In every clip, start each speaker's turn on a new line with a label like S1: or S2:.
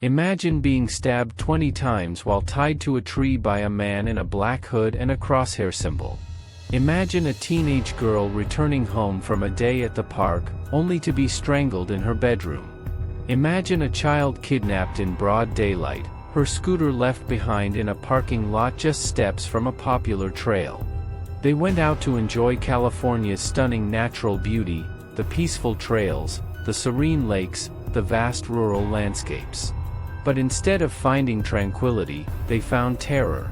S1: Imagine being stabbed 20 times while tied to a tree by a man in a black hood and a crosshair symbol. Imagine a teenage girl returning home from a day at the park, only to be strangled in her bedroom. Imagine a child kidnapped in broad daylight, her scooter left behind in a parking lot just steps from a popular trail. They went out to enjoy California's stunning natural beauty, the peaceful trails, the serene lakes, the vast rural landscapes. But instead of finding tranquility, they found terror.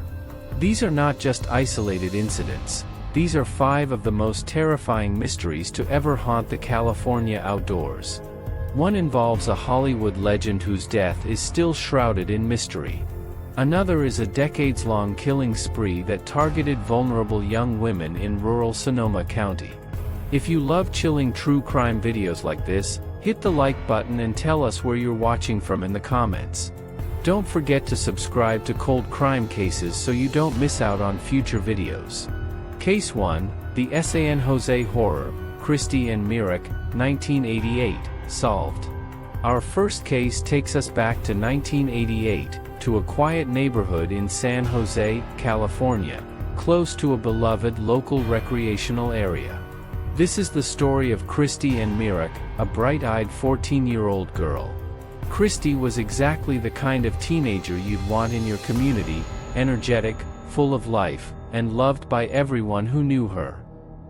S1: These are not just isolated incidents. These are 5 of the most terrifying mysteries to ever haunt the California outdoors. One involves a Hollywood legend whose death is still shrouded in mystery. Another is a decades-long killing spree that targeted vulnerable young women in rural Sonoma County. If you love chilling true crime videos like this, hit the like button and tell us where you're watching from in the comments. Don't forget to subscribe to Cold Crime Cases so you don't miss out on future videos. Case 1, the San Jose Horror, Christy Ann Mirack, 1988, solved. Our first case takes us back to 1988, to a quiet neighborhood in San Jose, California, close to a beloved local recreational area. This is the story of Christy Ann Mirack, a bright-eyed 14-year-old girl. Christy was exactly the kind of teenager you'd want in your community, energetic, full of life, and loved by everyone who knew her.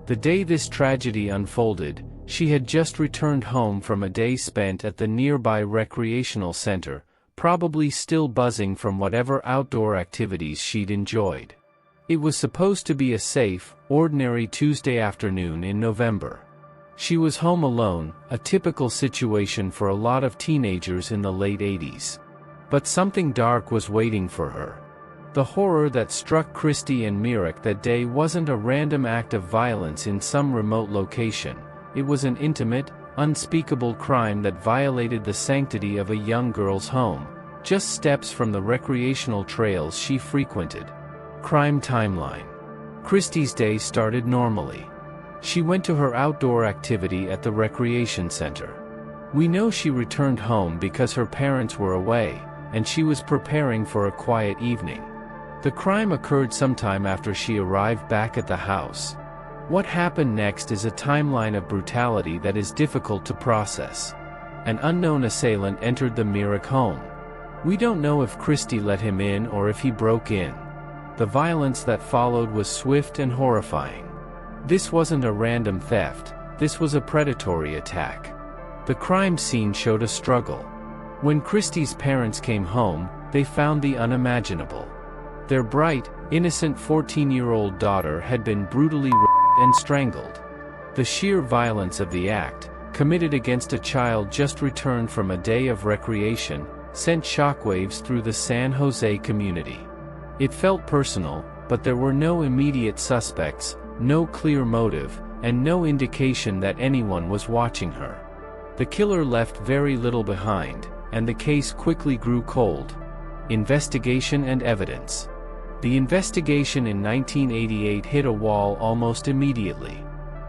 S1: The day this tragedy unfolded, she had just returned home from a day spent at the nearby recreational center, probably still buzzing from whatever outdoor activities she'd enjoyed. It was supposed to be a safe, ordinary Tuesday afternoon in November. She was home alone, a typical situation for a lot of teenagers in the late 80s. But something dark was waiting for her. The horror that struck Christy Ann Mirack that day wasn't a random act of violence in some remote location. It was an intimate, unspeakable crime that violated the sanctity of a young girl's home, just steps from the recreational trails she frequented. Crime timeline. Christy's day started normally. She went to her outdoor activity at the recreation center. We know she returned home because her parents were away, and she was preparing for a quiet evening. The crime occurred sometime after she arrived back at the house. What happened next is a timeline of brutality that is difficult to process. An unknown assailant entered the Mirack home. We don't know if Christy let him in or if he broke in. The violence that followed was swift and horrifying. This wasn't a random theft, this was a predatory attack. The crime scene showed a struggle. When Christy's parents came home, they found the unimaginable. Their bright, innocent 14-year-old daughter had been brutally raped and strangled. The sheer violence of the act, committed against a child just returned from a day of recreation, sent shockwaves through the San Jose community. It felt personal, but there were no immediate suspects, no clear motive, and no indication that anyone was watching her. The killer left very little behind, and the case quickly grew cold. Investigation and evidence. The investigation in 1988 hit a wall almost immediately.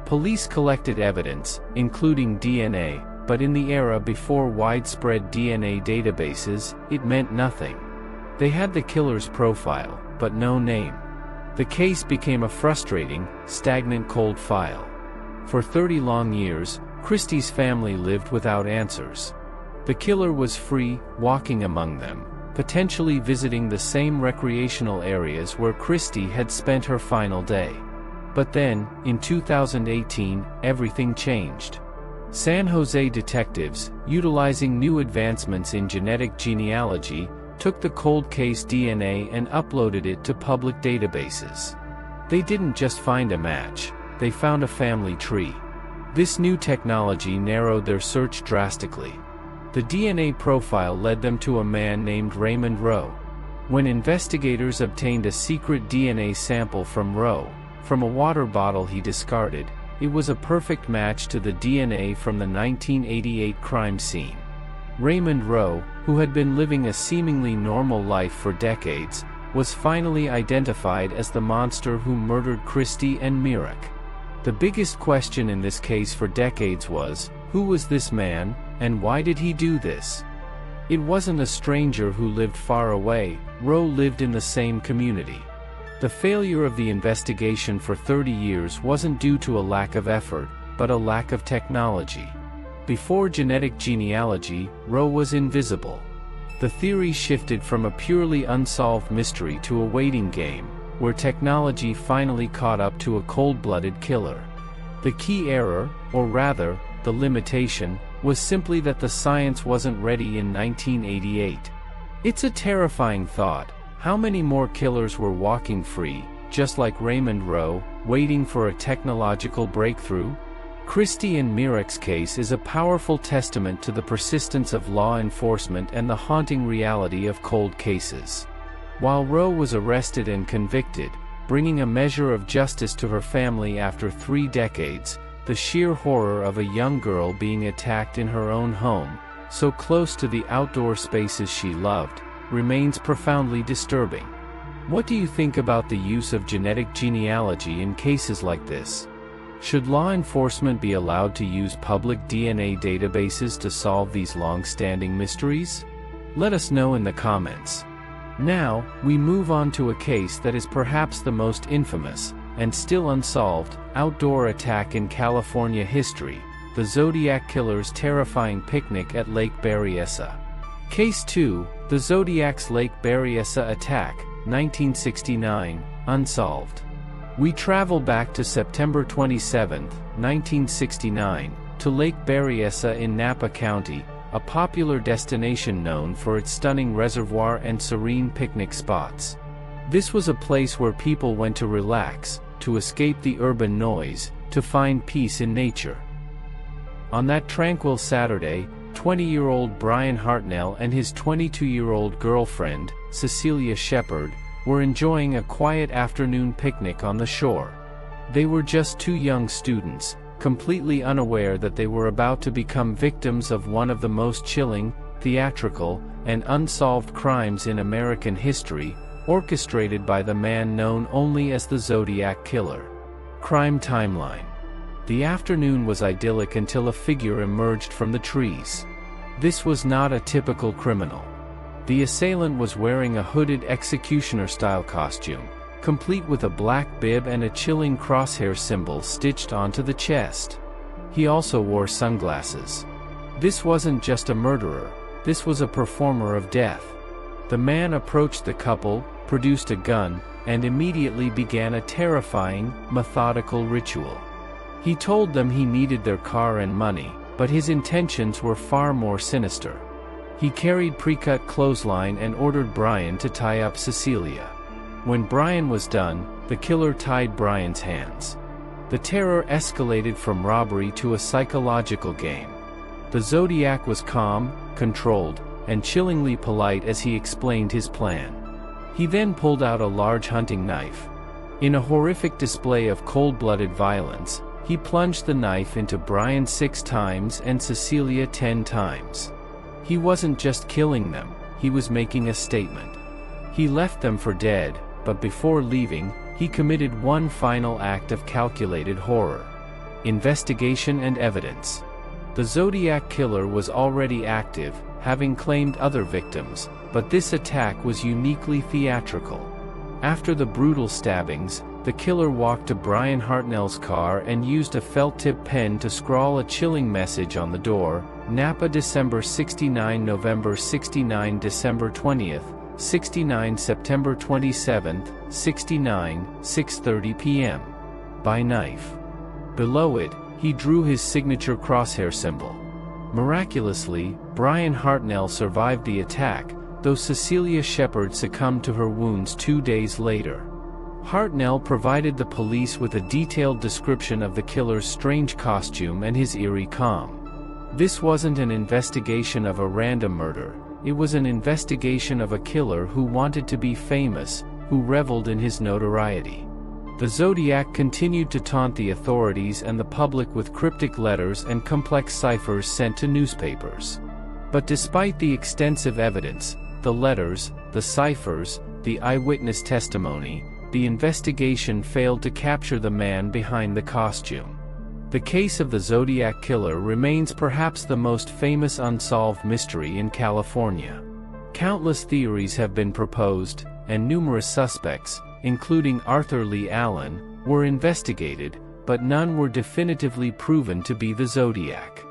S1: Police collected evidence, including DNA, but in the era before widespread DNA databases, it meant nothing. They had the killer's profile, but no name. The case became a frustrating, stagnant cold file. For 30 long years, Christy's family lived without answers. The killer was free, walking among them, potentially visiting the same recreational areas where Christy had spent her final day. But then, in 2018, everything changed. San Jose detectives, utilizing new advancements in genetic genealogy, took the cold case DNA and uploaded it to public databases. They didn't just find a match, they found a family tree. This new technology narrowed their search drastically. The DNA profile led them to a man named Raymond Rowe. When investigators obtained a secret DNA sample from Rowe, from a water bottle he discarded, it was a perfect match to the DNA from the 1988 crime scene. Raymond Rowe, who had been living a seemingly normal life for decades, was finally identified as the monster who murdered Christy Ann Mirack. The biggest question in this case for decades was, who was this man, and why did he do this? It wasn't a stranger who lived far away, Rowe lived in the same community. The failure of the investigation for 30 years wasn't due to a lack of effort, but a lack of technology. Before genetic genealogy, Rowe was invisible. The theory shifted from a purely unsolved mystery to a waiting game, where technology finally caught up to a cold-blooded killer. The key error, or rather, the limitation, was simply that the science wasn't ready in 1988. It's a terrifying thought. How many more killers were walking free, just like Raymond Rowe, waiting for a technological breakthrough? Christy Ann Mirack's case is a powerful testament to the persistence of law enforcement and the haunting reality of cold cases. While Rowe was arrested and convicted, bringing a measure of justice to her family after 3 decades, the sheer horror of a young girl being attacked in her own home, so close to the outdoor spaces she loved, remains profoundly disturbing. What do you think about the use of genetic genealogy in cases like this? Should law enforcement be allowed to use public DNA databases to solve these long-standing mysteries? Let us know in the comments. Now, we move on to a case that is perhaps the most infamous, and still unsolved, outdoor attack in California history, the Zodiac Killer's terrifying picnic at Lake Berryessa. Case 2, the Zodiac's Lake Berryessa attack, 1969, unsolved. We travel back to September 27, 1969, to Lake Berryessa in Napa County, a popular destination known for its stunning reservoir and serene picnic spots. This was a place where people went to relax, to escape the urban noise, to find peace in nature. On that tranquil Saturday, 20-year-old Brian Hartnell and his 22-year-old girlfriend, Cecilia Shepard, were enjoying a quiet afternoon picnic on the shore. They were just 2 young students, completely unaware that they were about to become victims of one of the most chilling, theatrical, and unsolved crimes in American history, orchestrated by the man known only as the Zodiac Killer. Crime timeline. The afternoon was idyllic until a figure emerged from the trees. This was not a typical criminal. The assailant was wearing a hooded executioner-style costume, complete with a black bib and a chilling crosshair symbol stitched onto the chest. He also wore sunglasses. This wasn't just a murderer, this was a performer of death. The man approached the couple, produced a gun, and immediately began a terrifying, methodical ritual. He told them he needed their car and money, but his intentions were far more sinister. He carried pre-cut clothesline and ordered Brian to tie up Cecilia. When Brian was done, the killer tied Brian's hands. The terror escalated from robbery to a psychological game. The Zodiac was calm, controlled, and chillingly polite as he explained his plan. He then pulled out a large hunting knife. In a horrific display of cold-blooded violence, he plunged the knife into Brian 6 times and Cecilia 10 times. He wasn't just killing them, he was making a statement. He left them for dead, but before leaving, he committed one final act of calculated horror. Investigation and evidence. The Zodiac Killer was already active, having claimed other victims, but this attack was uniquely theatrical. After the brutal stabbings, the killer walked to Brian Hartnell's car and used a felt-tip pen to scrawl a chilling message on the door: Napa December 69 November 69 December 20th, 69 September 27th, 69, 6:30 p.m. by knife. Below it, he drew his signature crosshair symbol. Miraculously, Brian Hartnell survived the attack, though Cecilia Shepard succumbed to her wounds 2 days later. Hartnell provided the police with a detailed description of the killer's strange costume and his eerie calm. This wasn't an investigation of a random murder, it was an investigation of a killer who wanted to be famous, who reveled in his notoriety. The Zodiac continued to taunt the authorities and the public with cryptic letters and complex ciphers sent to newspapers. But despite the extensive evidence, the letters, the ciphers, the eyewitness testimony, the investigation failed to capture the man behind the costume. The case of the Zodiac Killer remains perhaps the most famous unsolved mystery in California. Countless theories have been proposed, and numerous suspects, including Arthur Lee Allen, were investigated, but none were definitively proven to be the Zodiac.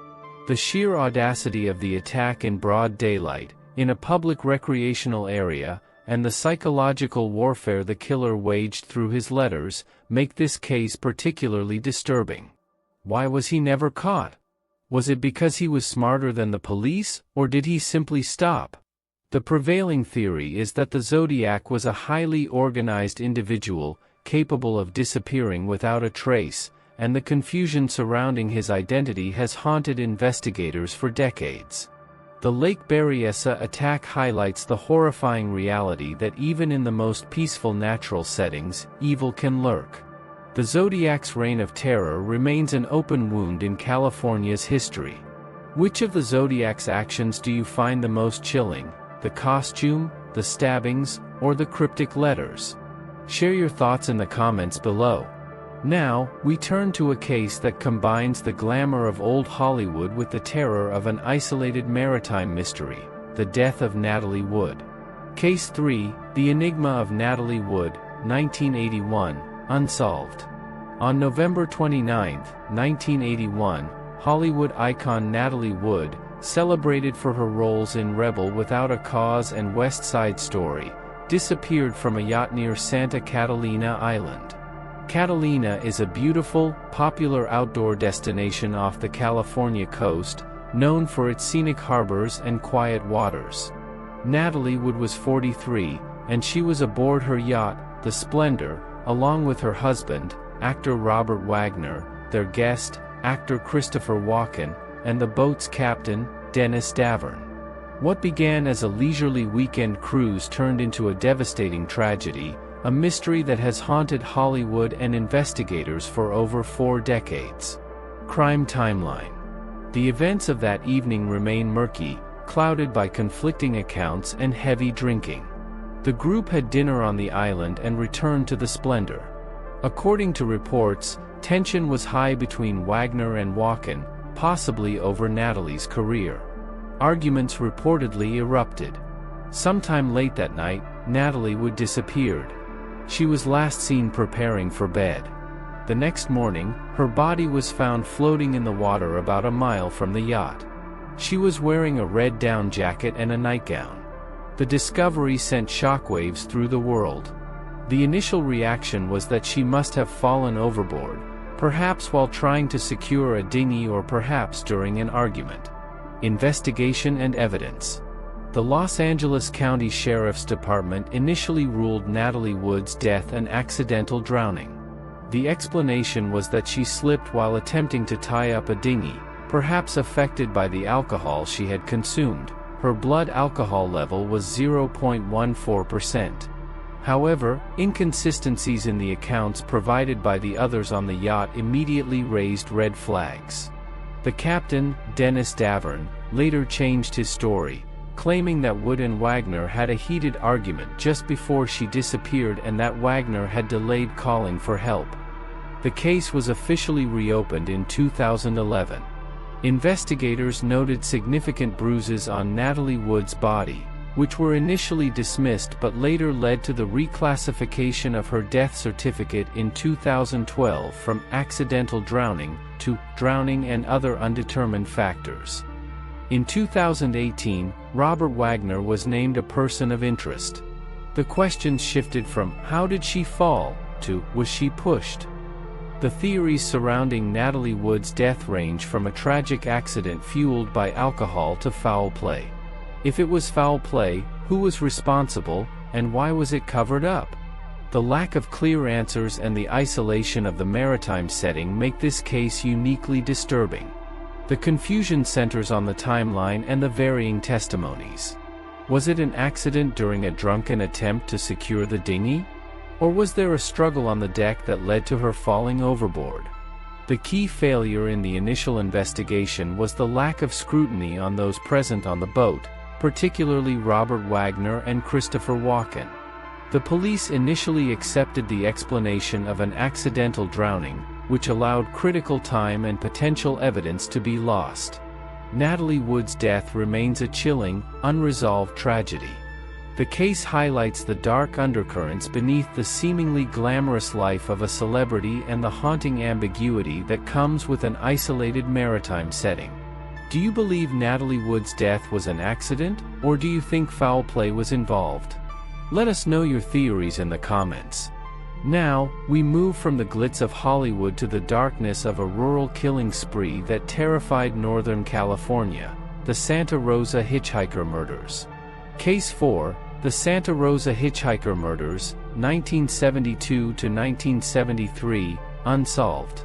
S1: The sheer audacity of the attack in broad daylight, in a public recreational area, and the psychological warfare the killer waged through his letters, make this case particularly disturbing. Why was he never caught? Was it because he was smarter than the police, or did he simply stop? The prevailing theory is that the Zodiac was a highly organized individual, capable of disappearing without a trace, and the confusion surrounding his identity has haunted investigators for decades. The Lake Berryessa attack highlights the horrifying reality that even in the most peaceful natural settings, evil can lurk. The Zodiac's reign of terror remains an open wound in California's history. Which of the Zodiac's actions do you find the most chilling? The costume, the stabbings, or the cryptic letters? Share your thoughts in the comments below. Now, we turn to a case that combines the glamour of old Hollywood with the terror of an isolated maritime mystery, the death of Natalie Wood. Case 3, The Enigma of Natalie Wood, 1981, Unsolved. On November 29, 1981, Hollywood icon Natalie Wood, celebrated for her roles in Rebel Without a Cause and West Side Story, disappeared from a yacht near Santa Catalina Island. Catalina is a beautiful, popular outdoor destination off the California coast, known for its scenic harbors and quiet waters. Natalie Wood was 43, and she was aboard her yacht, the Splendor, along with her husband, actor Robert Wagner, their guest, actor Christopher Walken, and the boat's captain, Dennis Davern. What began as a leisurely weekend cruise turned into a devastating tragedy, a mystery that has haunted Hollywood and investigators for over 4 decades. Crime timeline. The events of that evening remain murky, clouded by conflicting accounts and heavy drinking. The group had dinner on the island and returned to the Splendor. According to reports, tension was high between Wagner and Walken, possibly over Natalie's career. Arguments reportedly erupted. Sometime late that night, Natalie Wood disappeared. She was last seen preparing for bed. The next morning, her body was found floating in the water about a mile from the yacht. She was wearing a red down jacket and a nightgown. The discovery sent shockwaves through the world. The initial reaction was that she must have fallen overboard, perhaps while trying to secure a dinghy or perhaps during an argument. Investigation and evidence. The Los Angeles County Sheriff's Department initially ruled Natalie Wood's death an accidental drowning. The explanation was that she slipped while attempting to tie up a dinghy, perhaps affected by the alcohol she had consumed. Her blood alcohol level was 0.14%. However, inconsistencies in the accounts provided by the others on the yacht immediately raised red flags. The captain, Dennis Davern, later changed his story, claiming that Wood and Wagner had a heated argument just before she disappeared and that Wagner had delayed calling for help. The case was officially reopened in 2011. Investigators noted significant bruises on Natalie Wood's body, which were initially dismissed but later led to the reclassification of her death certificate in 2012 from accidental drowning to drowning and other undetermined factors. In 2018, Robert Wagner was named a person of interest. The questions shifted from "how did she fall" to "was she pushed?" The theories surrounding Natalie Wood's death range from a tragic accident fueled by alcohol to foul play. If it was foul play, who was responsible, and why was it covered up? The lack of clear answers and the isolation of the maritime setting make this case uniquely disturbing. The confusion centers on the timeline and the varying testimonies. Was it an accident during a drunken attempt to secure the dinghy? Or was there a struggle on the deck that led to her falling overboard? The key failure in the initial investigation was the lack of scrutiny on those present on the boat, particularly Robert Wagner and Christopher Walken. The police initially accepted the explanation of an accidental drowning, which allowed critical time and potential evidence to be lost. Natalie Wood's death remains a chilling, unresolved tragedy. The case highlights the dark undercurrents beneath the seemingly glamorous life of a celebrity and the haunting ambiguity that comes with an isolated maritime setting. Do you believe Natalie Wood's death was an accident, or do you think foul play was involved? Let us know your theories in the comments. Now, we move from the glitz of Hollywood to the darkness of a rural killing spree that terrified Northern California, the Santa Rosa Hitchhiker Murders. Case 4, the Santa Rosa Hitchhiker Murders, 1972 to 1973, Unsolved.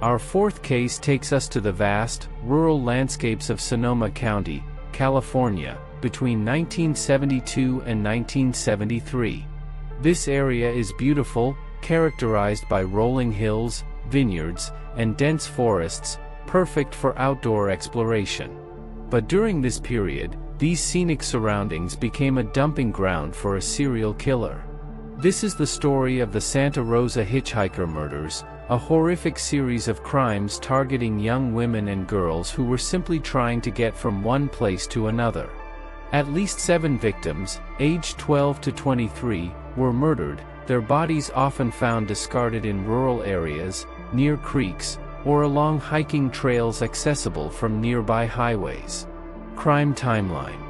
S1: Our fourth case takes us to the vast, rural landscapes of Sonoma County, California, between 1972 and 1973. This area is beautiful, characterized by rolling hills, vineyards, and dense forests, perfect for outdoor exploration. But during this period, these scenic surroundings became a dumping ground for a serial killer. This is the story of the Santa Rosa Hitchhiker Murders, a horrific series of crimes targeting young women and girls who were simply trying to get from one place to another. At least 7 victims, aged 12 to 23, were murdered, their bodies often found discarded in rural areas, near creeks, or along hiking trails accessible from nearby highways. Crime timeline.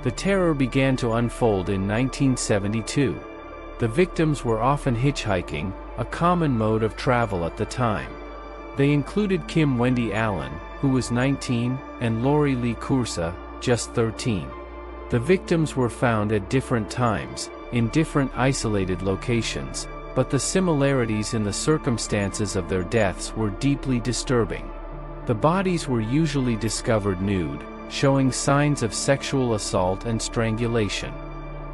S1: The terror began to unfold in 1972. The victims were often hitchhiking, a common mode of travel at the time. They included Kim Wendy Allen, who was 19, and Lori Lee Cursa, just 13. The victims were found at different times, in different isolated locations, but the similarities in the circumstances of their deaths were deeply disturbing. The bodies were usually discovered nude, showing signs of sexual assault and strangulation.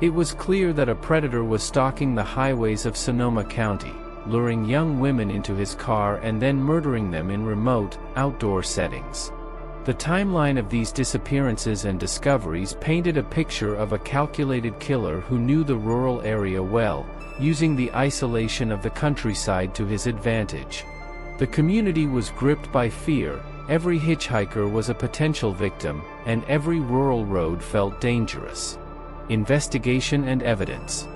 S1: It was clear that a predator was stalking the highways of Sonoma County, luring young women into his car and then murdering them in remote, outdoor settings. The timeline of these disappearances and discoveries painted a picture of a calculated killer who knew the rural area well, using the isolation of the countryside to his advantage. The community was gripped by fear, every hitchhiker was a potential victim, and every rural road felt dangerous. Investigation and evidence.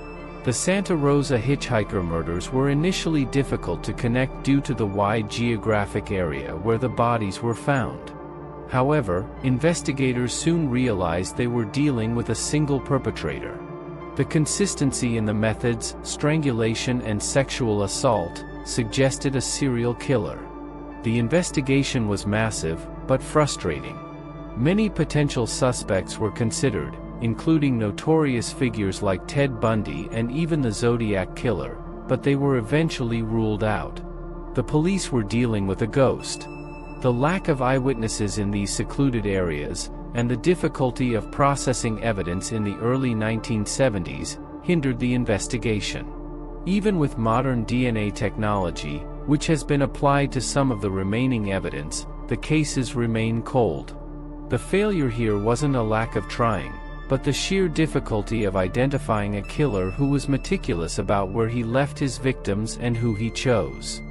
S1: The Santa Rosa Hitchhiker Murders were initially difficult to connect due to the wide geographic area where the bodies were found. However, investigators soon realized they were dealing with a single perpetrator. The consistency in the methods, strangulation and sexual assault, suggested a serial killer. The investigation was massive, but frustrating. Many potential suspects were considered, including notorious figures like Ted Bundy and even the Zodiac Killer, but they were eventually ruled out. The police were dealing with a ghost. The lack of eyewitnesses in these secluded areas, and the difficulty of processing evidence in the early 1970s, hindered the investigation. Even with modern DNA technology, which has been applied to some of the remaining evidence, the cases remain cold. The failure here wasn't a lack of trying, but the sheer difficulty of identifying a killer who was meticulous about where he left his victims and who he chose.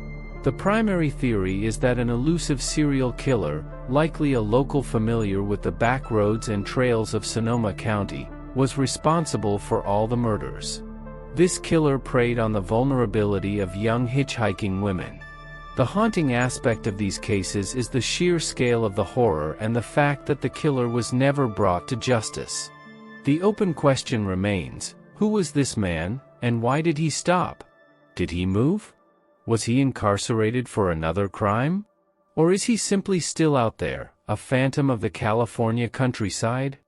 S1: The primary theory is that an elusive serial killer, likely a local familiar with the back roads and trails of Sonoma County, was responsible for all the murders. This killer preyed on the vulnerability of young hitchhiking women. The haunting aspect of these cases is the sheer scale of the horror and the fact that the killer was never brought to justice. The open question remains, who was this man, and why did he stop? Did he move? Was he incarcerated for another crime? Or is he simply still out there, a phantom of the California countryside?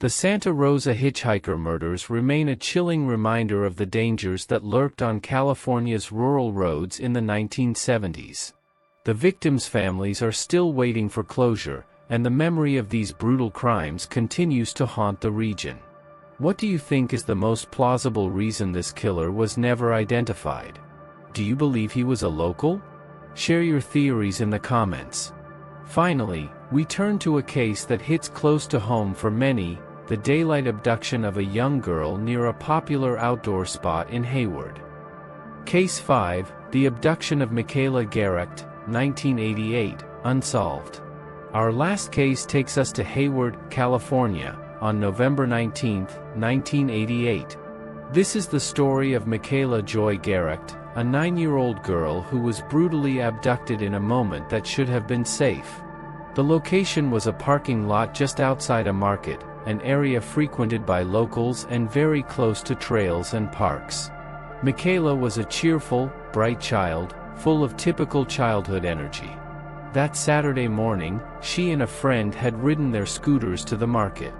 S1: The Santa Rosa Hitchhiker Murders remain a chilling reminder of the dangers that lurked on California's rural roads in the 1970s. The victims' families are still waiting for closure, and the memory of these brutal crimes continues to haunt the region. What do you think is the most plausible reason this killer was never identified? Do you believe he was a local? Share your theories in the comments. Finally, we turn to a case that hits close to home for many, the daylight abduction of a young girl near a popular outdoor spot in Hayward. Case 5, the abduction of Michaela Garecht, 1988, unsolved. Our last case takes us to Hayward, California, on November 19, 1988. This is the story of Michaela Garecht, a 9-year-old girl who was brutally abducted in a moment that should have been safe. The location was a parking lot just outside a market, an area frequented by locals and very close to trails and parks. Michaela was a cheerful, bright child, full of typical childhood energy. That Saturday morning, she and a friend had ridden their scooters to the market.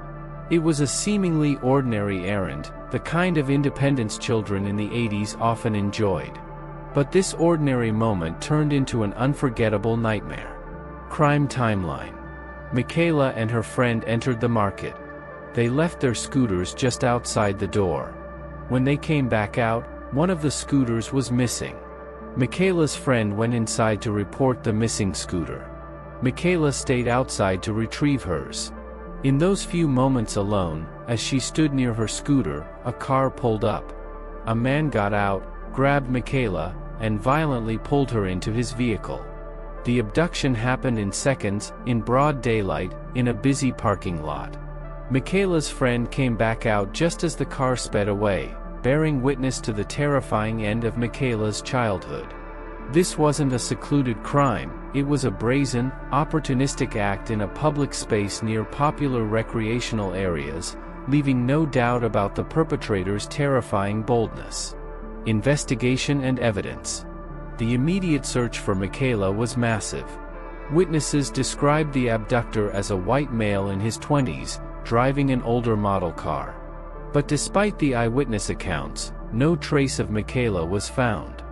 S1: It was a seemingly ordinary errand, the kind of independence children in the 80s often enjoyed. But this ordinary moment turned into an unforgettable nightmare. Crime timeline. Michaela and her friend entered the market. They left their scooters just outside the door. When they came back out, one of the scooters was missing. Michaela's friend went inside to report the missing scooter. Michaela stayed outside to retrieve hers. In those few moments alone, as she stood near her scooter, a car pulled up. A man got out, grabbed Michaela, and violently pulled her into his vehicle. The abduction happened in seconds, in broad daylight, in a busy parking lot. Michaela's friend came back out just as the car sped away, bearing witness to the terrifying end of Michaela's childhood. This wasn't a secluded crime, it was a brazen, opportunistic act in a public space near popular recreational areas, leaving no doubt about the perpetrator's terrifying boldness. Investigation and evidence. The immediate search for Michaela was massive. Witnesses described the abductor as a white male in his 20s, driving an older model car. But despite the eyewitness accounts, no trace of Michaela was found.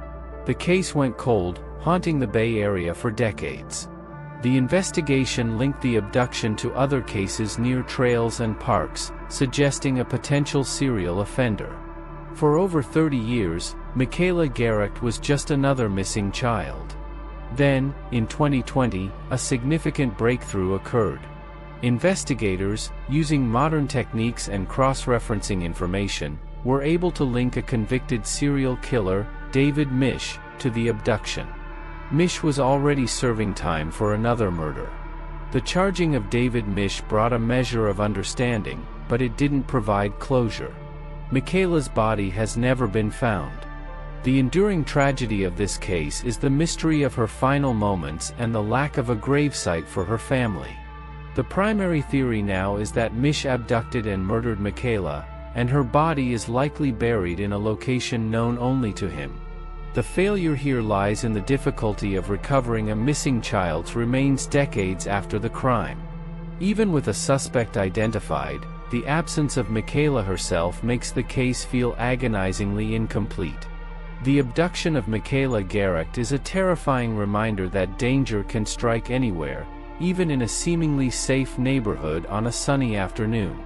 S1: The case went cold, haunting the Bay Area for decades. The investigation linked the abduction to other cases near trails and parks, suggesting a potential serial offender. For over 30 years, Michaela Garecht was just another missing child. Then, in 2020, a significant breakthrough occurred. Investigators, using modern techniques and cross-referencing information, were able to link a convicted serial killer, David Misch, to the abduction. Misch was already serving time for another murder. The charging of David Misch brought a measure of understanding, but it didn't provide closure. Michaela's body has never been found. The enduring tragedy of this case is the mystery of her final moments and the lack of a gravesite for her family. The primary theory now is that Misch abducted and murdered Michaela, and her body is likely buried in a location known only to him. The failure here lies in the difficulty of recovering a missing child's remains decades after the crime. Even with a suspect identified, the absence of Michaela herself makes the case feel agonizingly incomplete. The abduction of Michaela Garecht is a terrifying reminder that danger can strike anywhere, even in a seemingly safe neighborhood on a sunny afternoon.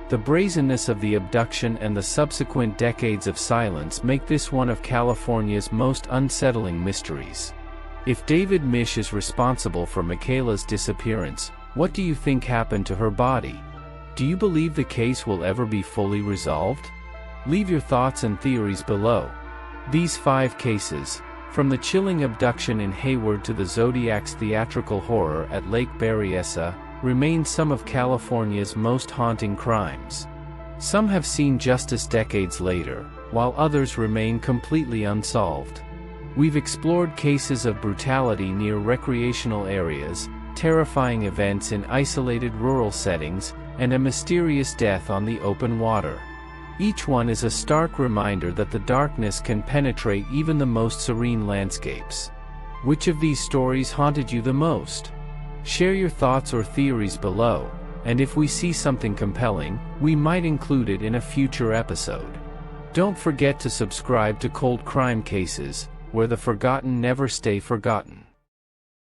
S1: The brazenness of the abduction and the subsequent decades of silence make this one of California's most unsettling mysteries. If David Misch is responsible for Michaela's disappearance, what do you think happened to her body? Do you believe the case will ever be fully resolved? Leave your thoughts and theories below. These 5 cases, from the chilling abduction in Hayward to the Zodiac's theatrical horror at Lake Berryessa, remain some of California's most haunting crimes. Some have seen justice decades later, while others remain completely unsolved. We've explored cases of brutality near recreational areas, terrifying events in isolated rural settings, and a mysterious death on the open water. Each one is a stark reminder that the darkness can penetrate even the most serene landscapes. Which of these stories haunted you the most? Share your thoughts or theories below, and if we see something compelling, we might include it in a future episode. Don't forget to subscribe to Cold Crime Cases, where the forgotten never stay forgotten.